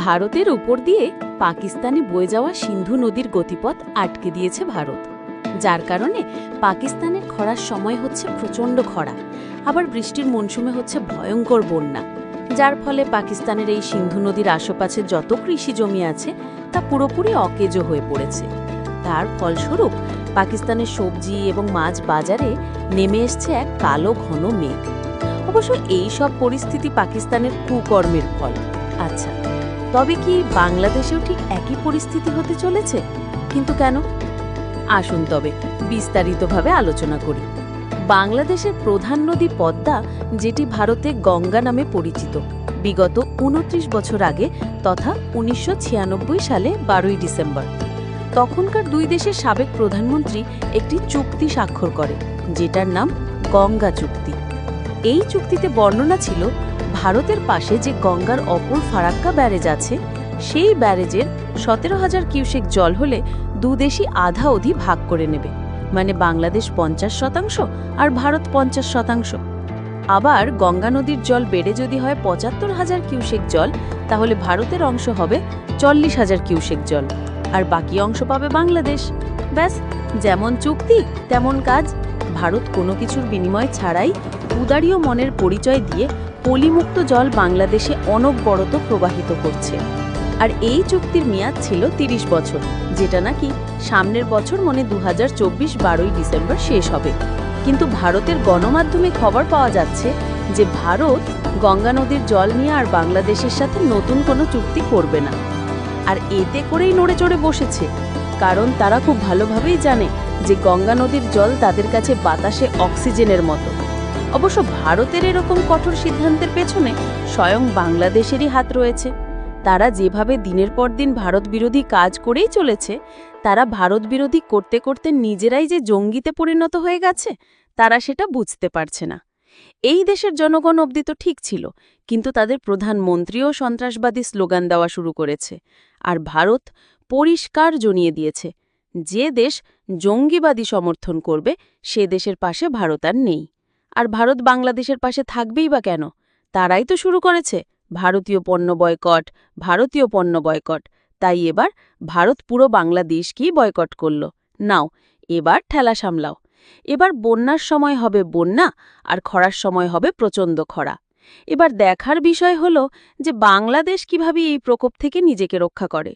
ভারতের উপর দিয়ে পাকিস্তানে বয়ে যাওয়া সিন্ধু নদীর গতিপথ আটকে দিয়েছে ভারত, যার কারণে পাকিস্তানের খরার সময় হচ্ছে প্রচণ্ড খরা, আবার বৃষ্টির মৌসুমে হচ্ছে ভয়ঙ্কর বন্যা, যার ফলে পাকিস্তানের এই সিন্ধু নদীর আশেপাশে যত কৃষি জমি আছে তা পুরোপুরি অকেজো হয়ে পড়েছে। তার ফলস্বরূপ পাকিস্তানের সবজি এবং মাছ বাজারে নেমে এসছে এক কালো ঘন মেঘ। অবশ্য এই সব পরিস্থিতি পাকিস্তানের কুকর্মের ফল। আচ্ছা, তবে কি বাংলাদেশেও ঠিক একই পরিস্থিতি হতে চলেছে? কিন্তু কেন? আসুন তবে বিস্তারিতভাবে আলোচনা করি। বাংলাদেশের প্রধান নদী পদ্মা, যেটি ভারতে গঙ্গা নামে পরিচিত, বিগত ২৯ বছর আগে তথা ১৯৯৬ সালে ১২ই ডিসেম্বর তখনকার দুই দেশের সাবেক প্রধানমন্ত্রী একটি চুক্তি স্বাক্ষর করে, যেটার নাম গঙ্গা চুক্তি। এই চুক্তিতে বর্ণনা ছিল ভারতের পাশে যে গঙ্গার অপর ফারাক্কা ব্যারেজ আছে, সেই ব্যারেজের ১৭,০০০ কিউসেক জল হলে দুদেশই আধা অধি ভাগ করে নেবে, মানে বাংলাদেশ ৫০% আর ভারত ৫০%। আবার গঙ্গা নদীর জল বেড়ে যদি হয় ৭৫,০০০ কিউসেক জল, তাহলে ভারতের অংশ হবে ৪০,০০০ কিউসেক জল, আর বাকি অংশ পাবে বাংলাদেশ। ব্যাস, যেমন চুক্তি তেমন কাজ। ভারত কোনো কিছুর বিনিময় ছাড়াই উদারীয় মনের পরিচয় দিয়ে পলিমুক্ত জল বাংলাদেশে অনবরত প্রবাহিত করছে। আর এই চুক্তির মেয়াদ ছিল ৩০ বছর, যেটা নাকি সামনের বছর মানে ২০২৪ ১২ই ডিসেম্বর শেষ হবে। কিন্তু ভারতের গণমাধ্যমে খবর পাওয়া যাচ্ছে যে ভারত গঙ্গা নদীর জল নিয়ে আর বাংলাদেশের সাথে নতুন কোনো চুক্তি করবে না। আর এতে করেই নড়ে চড়ে বসেছে, কারণ তারা খুব ভালোভাবেই জানে যে গঙ্গা নদীর জল তাদের কাছে বাতাসে অক্সিজেনের মতো। অবশ্য ভারতের এরকম কঠোর সিদ্ধান্তের পেছনে স্বয়ং বাংলাদেশেরই হাত রয়েছে। তারা যেভাবে দিনের পর দিন ভারত বিরোধী কাজ করেই চলেছে, তারা ভারত বিরোধী করতে করতে নিজেরাই যে জঙ্গিতে পরিণত হয়ে গেছে, তারা সেটা বুঝতে পারছে না। এই দেশের জনগণ অবধি তো ঠিক ছিল, কিন্তু তাদের প্রধানমন্ত্রীও সন্ত্রাসবাদী স্লোগান দেওয়া শুরু করেছে। আর ভারত পরিষ্কার জানিয়ে দিয়েছে, যে দেশ জঙ্গিবাদী সমর্থন করবে সে দেশের পাশে ভারত আর নেই। আর ভারত বাংলাদেশের পাশে থাকবেই বা কেন? তারাই তো শুরু করেছে ভারতীয় পণ্য বয়কট, ভারতীয় পণ্য বয়কট। তাই এবার ভারত পুরো বাংলাদেশকেই বয়কট করল। নাও, এবার ঠেলা সামলাও। এবার বন্যার সময় হবে বন্যা, আর খরার সময় হবে প্রচণ্ড খরা। এবার দেখার বিষয় হলো যে বাংলাদেশ কিভাবে এই প্রকোপ থেকে নিজেকে রক্ষা করে।